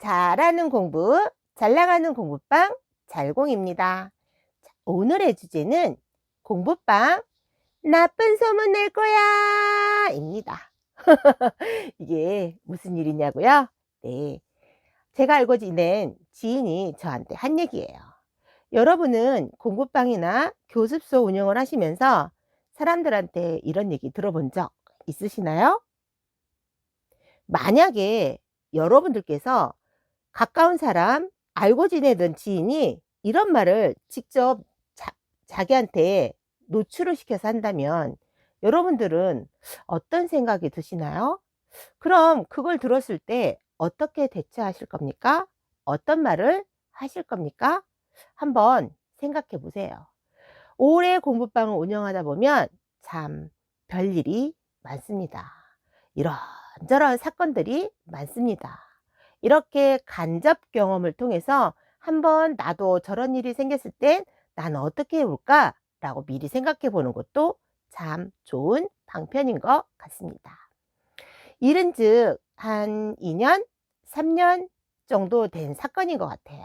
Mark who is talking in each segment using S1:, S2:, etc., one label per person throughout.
S1: 잘하는 공부, 잘 나가는 공부방 잘공입니다. 오늘의 주제는 공부방 나쁜 소문 낼 거야 입니다. 이게 무슨 일이냐고요? 네, 제가 알고 지낸 지인이 저한테 한 얘기예요. 여러분은 공부방이나 교습소 운영을 하시면서 사람들한테 이런 얘기 들어본 적 있으시나요? 만약에 여러분들께서 가까운 사람, 알고 지내던 지인이 이런 말을 직접 자기한테 노출을 시켜서 한다면 여러분들은 어떤 생각이 드시나요? 그럼 그걸 들었을 때 어떻게 대처하실 겁니까? 어떤 말을 하실 겁니까? 한번 생각해 보세요. 오래 공부방을 운영하다 보면 참 별일이 많습니다. 이런저런 사건들이 많습니다. 이렇게 간접 경험을 통해서 한번 나도 저런 일이 생겼을 땐 나는 어떻게 해볼까? 라고 미리 생각해 보는 것도 참 좋은 방편인 것 같습니다. 일은 한 2년, 3년 정도 된 사건인 것 같아요.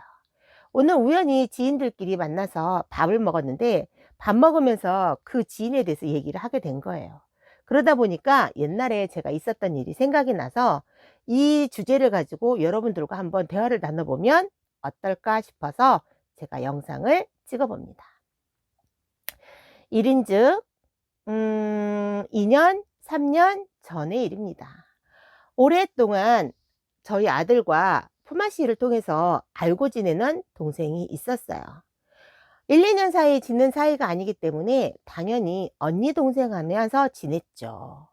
S1: 오늘 우연히 지인들끼리 만나서 밥을 먹었는데 밥 먹으면서 그 지인에 대해서 얘기를 하게 된 거예요. 그러다 보니까 옛날에 제가 있었던 일이 생각이 나서 이 주제를 가지고 여러분들과 한번 대화를 나눠보면 어떨까 싶어서 제가 영상을 찍어 봅니다. 일인즉 2년, 3년 전의 일입니다. 오랫동안 저희 아들과 품앗이를 통해서 알고 지내는 동생이 있었어요. 1, 2년 사이 짓는 사이가 아니기 때문에 당연히 언니 동생 하면서 지냈죠.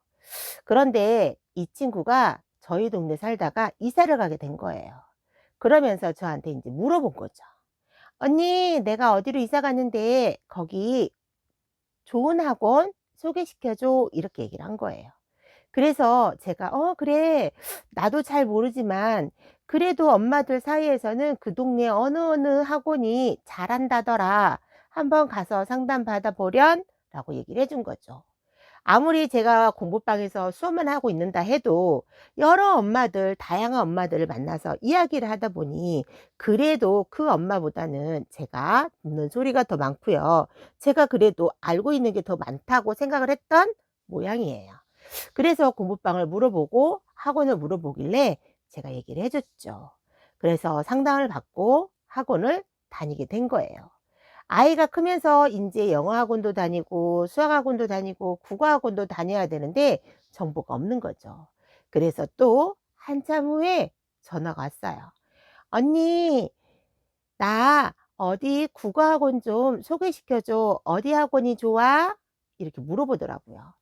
S1: 그런데 이 친구가 저희 동네 살다가 이사를 가게 된 거예요. 그러면서 저한테 이제 물어본 거죠. 언니, 내가 어디로 이사 갔는데 거기 좋은 학원 소개시켜줘. 이렇게 얘기를 한 거예요. 그래서 제가 그래, 나도 잘 모르지만 그래도 엄마들 사이에서는 그 동네 어느 학원이 잘한다더라. 한번 가서 상담 받아보련 라고 얘기를 해준 거죠. 아무리 제가 공부방에서 수업만 하고 있는다 해도 여러 엄마들, 다양한 엄마들을 만나서 이야기를 하다 보니 그래도 그 엄마보다는 제가 듣는 소리가 더 많고요. 제가 그래도 알고 있는 게 더 많다고 생각을 했던 모양이에요. 그래서 공부방을 물어보고 학원을 물어보길래 제가 얘기를 해줬죠. 그래서 상담을 받고 학원을 다니게 된 거예요. 아이가 크면서 이제 영어 학원도 다니고 수학 학원도 다니고 국어 학원도 다녀야 되는데 정보가 없는 거죠. 그래서 또 한참 후에 전화가 왔어요. 언니, 나 어디 국어 학원 좀 소개시켜줘. 어디 학원이 좋아? 이렇게 물어보더라고요.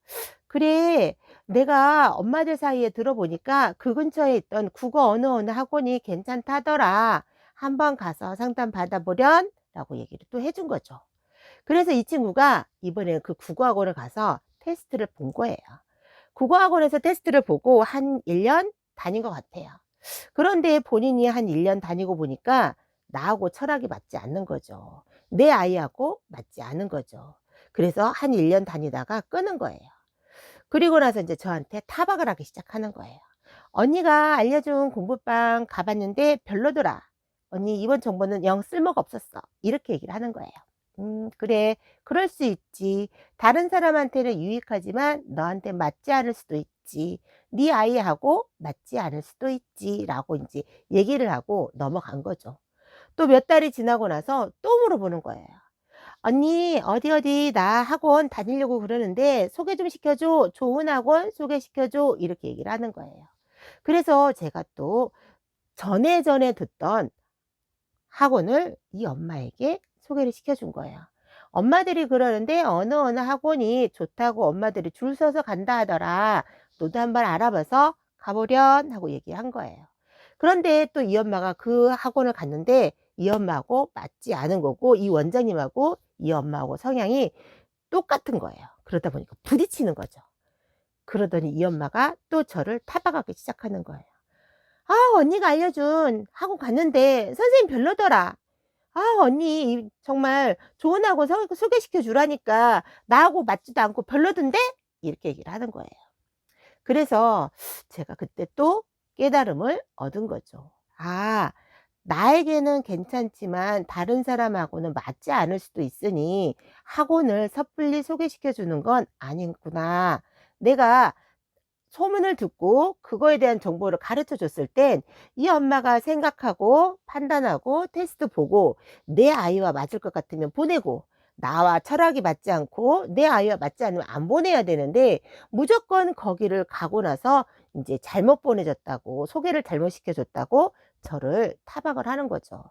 S1: 그래, 내가 엄마들 사이에 들어보니까 그 근처에 있던 국어 어느 학원이 괜찮다더라. 한번 가서 상담 받아보련? 라고 얘기를 또 해준 거죠. 그래서 이 친구가 이번에 그 국어학원을 가서 테스트를 본 거예요. 국어학원에서 테스트를 보고 한 1년 다닌 것 같아요. 그런데 본인이 한 1년 다니고 보니까 나하고 철학이 맞지 않는 거죠. 내 아이하고 맞지 않은 거죠. 그래서 한 1년 다니다가 끄는 거예요. 그리고 나서 이제 저한테 타박을 하기 시작하는 거예요. 언니가 알려준 공부방 가봤는데 별로더라. 언니, 이번 정보는 영 쓸모가 없었어. 이렇게 얘기를 하는 거예요. 그래, 그럴 수 있지. 다른 사람한테는 유익하지만 너한테 맞지 않을 수도 있지. 네 아이하고 맞지 않을 수도 있지. 라고 이제 얘기를 하고 넘어간 거죠. 또 몇 달이 지나고 나서 또 물어보는 거예요. 언니, 어디 나 학원 다니려고 그러는데 소개 좀 시켜줘. 좋은 학원 소개시켜줘. 이렇게 얘기를 하는 거예요. 그래서 제가 또 전에 듣던 학원을 이 엄마에게 소개를 시켜준 거예요. 엄마들이 그러는데 어느 학원이 좋다고 엄마들이 줄 서서 간다 하더라. 너도 한번 알아봐서 가보련 하고 얘기한 거예요. 그런데 또 이 엄마가 그 학원을 갔는데 이 엄마하고 맞지 않은 거고 이 원장님하고 이 엄마하고 성향이 똑같은 거예요. 그러다 보니까 부딪히는 거죠. 그러더니 이 엄마가 또 저를 타박하기 시작하는 거예요. 아, 언니가 알려준 학원 갔는데 선생님 별로더라. 아, 언니 정말 좋은 학원 소개시켜 주라니까 나하고 맞지도 않고 별로던데? 이렇게 얘기를 하는 거예요. 그래서 제가 그때 또 깨달음을 얻은 거죠. 아, 나에게는 괜찮지만 다른 사람하고는 맞지 않을 수도 있으니 학원을 섣불리 소개시켜 주는 건 아니구나. 내가 소문을 듣고 그거에 대한 정보를 가르쳐 줬을 땐 이 엄마가 생각하고 판단하고 테스트 보고 내 아이와 맞을 것 같으면 보내고, 나와 철학이 맞지 않고 내 아이와 맞지 않으면 안 보내야 되는데, 무조건 거기를 가고 나서 이제 잘못 보내줬다고, 소개를 잘못 시켜줬다고 저를 타박을 하는 거죠.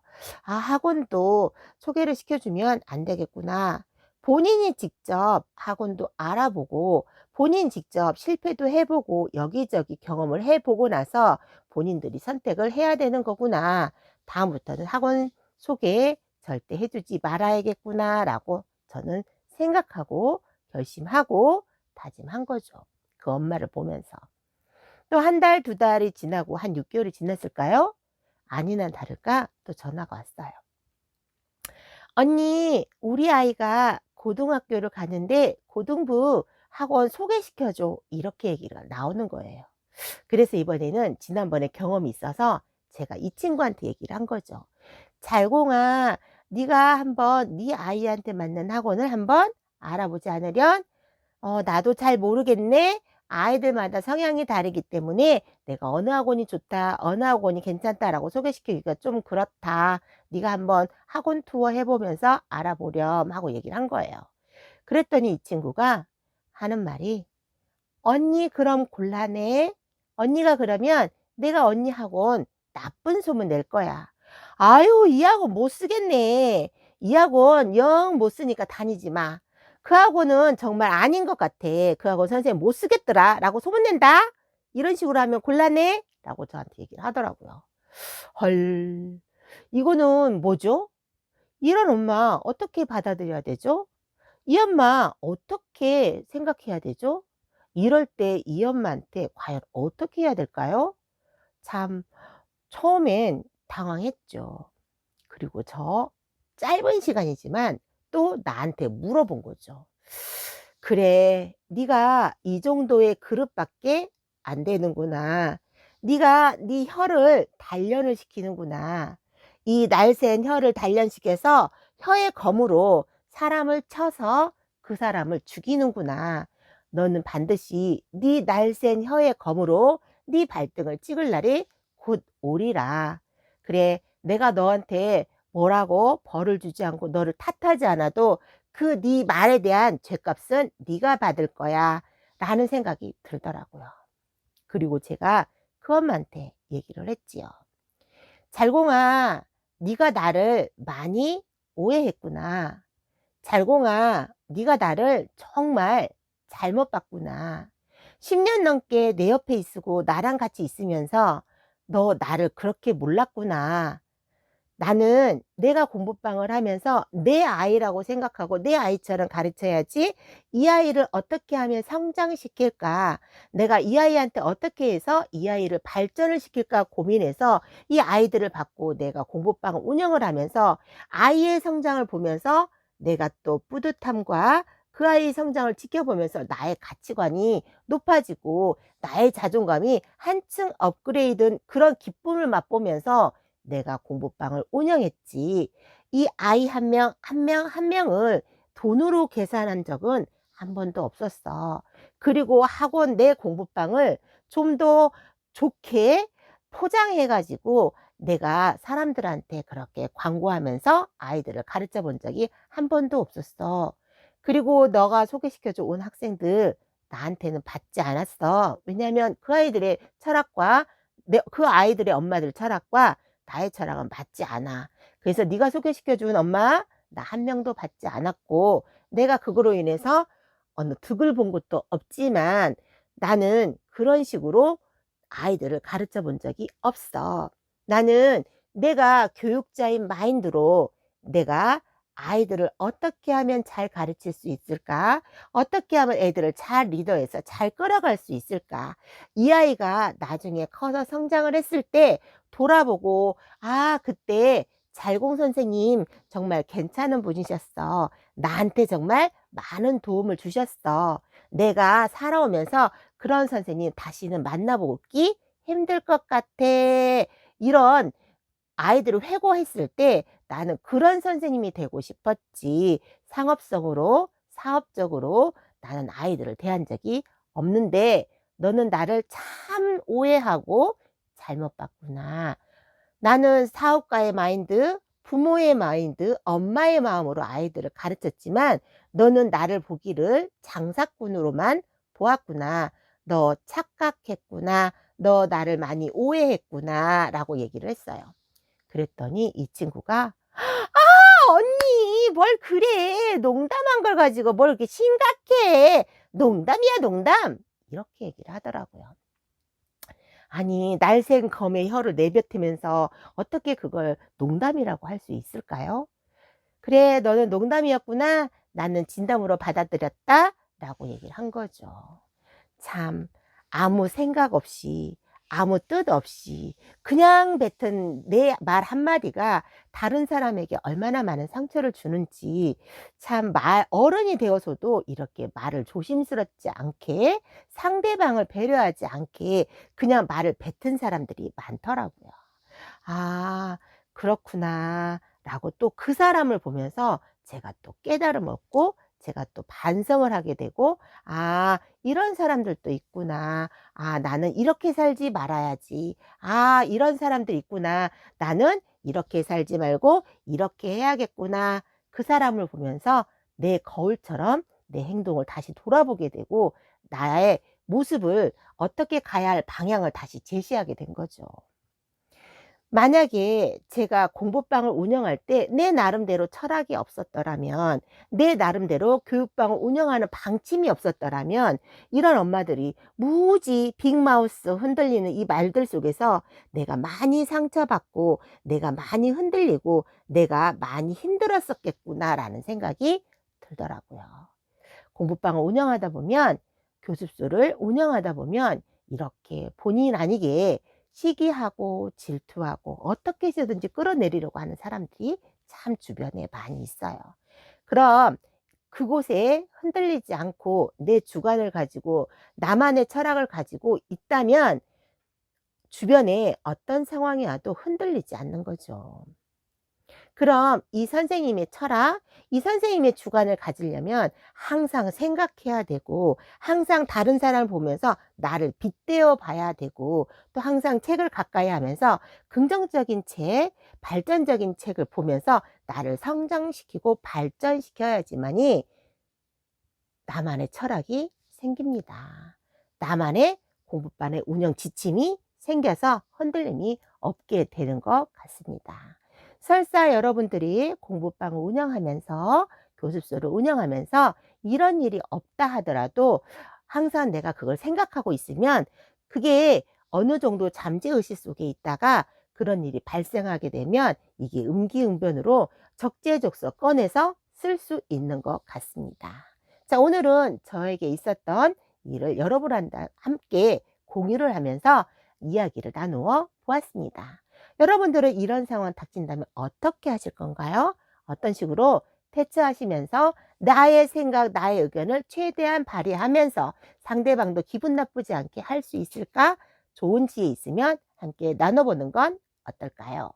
S1: 아, 학원도 소개를 시켜주면 안 되겠구나. 본인이 직접 학원도 알아보고 본인 직접 실패도 해보고 여기저기 경험을 해보고 나서 본인들이 선택을 해야 되는 거구나. 다음부터는 학원 소개 절대 해주지 말아야겠구나라고 저는 생각하고 결심하고 다짐한 거죠. 그 엄마를 보면서. 또 한 달, 두 달이 지나고 한 6개월이 지났을까요? 아니나 다를까 또 전화가 왔어요. 언니, 우리 아이가 고등학교를 가는데 고등부 학원 소개시켜 줘. 이렇게 얘기가 나오는 거예요. 그래서 이번에는 지난번에 경험이 있어서 제가 이 친구한테 얘기를 한 거죠. 잘공아, 네가 한번 네 아이한테 맞는 학원을 한번 알아보지 않으련? 나도 잘 모르겠네. 아이들마다 성향이 다르기 때문에 내가 어느 학원이 좋다, 어느 학원이 괜찮다라고 소개시키기가 좀 그렇다. 네가 한번 학원 투어 해보면서 알아보렴 하고 얘기를 한 거예요. 그랬더니 이 친구가 하는 말이, 언니 그럼 곤란해. 언니가 그러면 내가 언니 학원 나쁜 소문 낼 거야. 아유, 이 학원 못 쓰겠네. 이 학원 영 못 쓰니까 다니지 마. 그 학원은 정말 아닌 것 같아. 그 학원 선생님 못 쓰겠더라 라고 소문낸다. 이런 식으로 하면 곤란해 라고 저한테 얘기를 하더라고요. 헐, 이거는 뭐죠? 이런 엄마 어떻게 받아들여야 되죠? 이 엄마 어떻게 생각해야 되죠? 이럴 때 이 엄마한테 과연 어떻게 해야 될까요? 참, 처음엔 당황했죠. 그리고 저 짧은 시간이지만 또 나한테 물어본 거죠. 그래, 네가 이 정도의 그릇밖에 안 되는구나. 네가 네 혀를 단련을 시키는구나. 이 날쌘 혀를 단련시켜서 혀의 검으로 사람을 쳐서 그 사람을 죽이는구나. 너는 반드시 네 날쌘 혀의 검으로 네 발등을 찍을 날이 곧 오리라. 그래, 내가 너한테 뭐라고 벌을 주지 않고 너를 탓하지 않아도 그 네 말에 대한 죗값은 네가 받을 거야 라는 생각이 들더라고요. 그리고 제가 그 엄마한테 얘기를 했지요. 잘공아, 네가 나를 많이 오해했구나. 잘공아, 네가 나를 정말 잘못 봤구나. 10년 넘게 내 옆에 있고 나랑 같이 있으면서 너 나를 그렇게 몰랐구나. 나는 내가 공부방을 하면서 내 아이라고 생각하고 내 아이처럼 가르쳐야지, 이 아이를 어떻게 하면 성장시킬까, 내가 이 아이한테 어떻게 해서 이 아이를 발전을 시킬까 고민해서 이 아이들을 받고 내가 공부방을 운영을 하면서 아이의 성장을 보면서 내가 또 뿌듯함과 그 아이의 성장을 지켜보면서 나의 가치관이 높아지고 나의 자존감이 한층 업그레이드된 그런 기쁨을 맛보면서 내가 공부방을 운영했지, 이 아이 한 명, 한 명, 한 명을 돈으로 계산한 적은 한 번도 없었어. 그리고 학원 내 공부방을 좀 더 좋게 포장해가지고 내가 사람들한테 그렇게 광고하면서 아이들을 가르쳐 본 적이 한 번도 없었어. 그리고 너가 소개시켜줘 온 학생들 나한테는 받지 않았어. 왜냐하면 그 아이들의 철학과 그 아이들의 엄마들 철학과 나의 철학은 맞지 않아. 그래서 네가 소개시켜 준 엄마 나 한 명도 받지 않았고, 내가 그거로 인해서 어느 득을 본 것도 없지만 나는 그런 식으로 아이들을 가르쳐 본 적이 없어. 나는 내가 교육자인 마인드로 내가 아이들을 어떻게 하면 잘 가르칠 수 있을까? 어떻게 하면 애들을 잘 리더해서 잘 끌어갈 수 있을까? 이 아이가 나중에 커서 성장을 했을 때 돌아보고, 아, 그때 잘공 선생님 정말 괜찮은 분이셨어. 나한테 정말 많은 도움을 주셨어. 내가 살아오면서 그런 선생님 다시는 만나보기 힘들 것 같아. 이런 아이들을 회고했을 때 나는 그런 선생님이 되고 싶었지, 상업적으로 사업적으로 나는 아이들을 대한 적이 없는데 너는 나를 참 오해하고 잘못 봤구나. 나는 사업가의 마인드, 부모의 마인드, 엄마의 마음으로 아이들을 가르쳤지만 너는 나를 보기를 장사꾼으로만 보았구나. 너 착각했구나. 너 나를 많이 오해했구나. 라고 얘기를 했어요. 그랬더니 이 친구가 언니 뭘 그래. 농담한 걸 가지고 뭘 이렇게 심각해. 농담이야 농담. 이렇게 얘기를 하더라고요. 아니 날쌘 검에 혀를 내뱉으면서 어떻게 그걸 농담이라고 할 수 있을까요? "그래 너는 농담이었구나. 나는 진담으로 받아들였다." 라고 얘기를 한 거죠. 참 아무 생각 없이 아무 뜻 없이 그냥 뱉은 내 말 한마디가 다른 사람에게 얼마나 많은 상처를 주는지, 참 어른이 되어서도 이렇게 말을 조심스럽지 않게 상대방을 배려하지 않게 그냥 말을 뱉은 사람들이 많더라고요. '아 그렇구나.' 라고 또 그 사람을 보면서 제가 또 깨달음 얻고 제가 또 반성을 하게 되고 '아 이런 사람들도 있구나. 아 나는 이렇게 살지 말아야지. 아 이런 사람들 있구나. 나는 이렇게 살지 말고 이렇게 해야겠구나.' 그 사람을 보면서 내 거울처럼 내 행동을 다시 돌아보게 되고 나의 모습을 어떻게 가야 할 방향을 다시 제시하게 된 거죠. 만약에 제가 공부방을 운영할 때 내 나름대로 철학이 없었더라면, 내 나름대로 교육방을 운영하는 방침이 없었더라면 이런 엄마들이 무지 빅마우스 흔들리는 이 말들 속에서 내가 많이 상처받고 내가 많이 흔들리고 내가 많이 힘들었었겠구나라는 생각이 들더라고요. 공부방을 운영하다 보면, 교습소를 운영하다 보면 이렇게 본인 아니게 시기하고 질투하고 어떻게 해서든지 끌어내리려고 하는 사람들이 참 주변에 많이 있어요. 그럼 그곳에 흔들리지 않고 내 주관을 가지고 나만의 철학을 가지고 있다면 주변에 어떤 상황이 와도 흔들리지 않는 거죠. 그럼 이 선생님의 철학, 이 선생님의 주관을 가지려면 항상 생각해야 되고 항상 다른 사람을 보면서 나를 빗대어 봐야 되고 또 항상 책을 가까이 하면서 긍정적인 책, 발전적인 책을 보면서 나를 성장시키고 발전시켜야지만이 나만의 철학이 생깁니다. 나만의 공부반의 운영 지침이 생겨서 흔들림이 없게 되는 것 같습니다. 설사 여러분들이 공부방을 운영하면서 교습소를 운영하면서 이런 일이 없다 하더라도 항상 내가 그걸 생각하고 있으면 그게 어느 정도 잠재의식 속에 있다가 그런 일이 발생하게 되면 이게 임기응변으로 적재적소 꺼내서 쓸 수 있는 것 같습니다. 자, 오늘은 저에게 있었던 일을 여러분과 함께 공유를 하면서 이야기를 나누어 보았습니다. 여러분들은 이런 상황 닥친다면 어떻게 하실 건가요? 어떤 식으로 대처하시면서 나의 생각, 나의 의견을 최대한 발휘하면서 상대방도 기분 나쁘지 않게 할 수 있을까? 좋은 지혜 있으면 함께 나눠보는 건 어떨까요?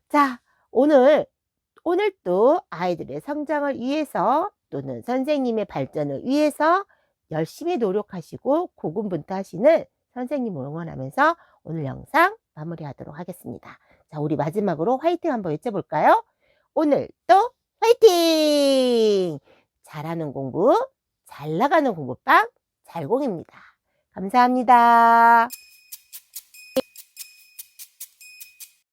S1: 자, 오늘도 아이들의 성장을 위해서 또는 선생님의 발전을 위해서 열심히 노력하시고 고군분투하시는 선생님을 응원하면서 오늘 영상 마무리하도록 하겠습니다. 자, 우리 마지막으로 화이팅 한번 외쳐볼까요? 오늘도 화이팅! 잘하는 공부, 잘 나가는 공부방, 잘공입니다. 감사합니다.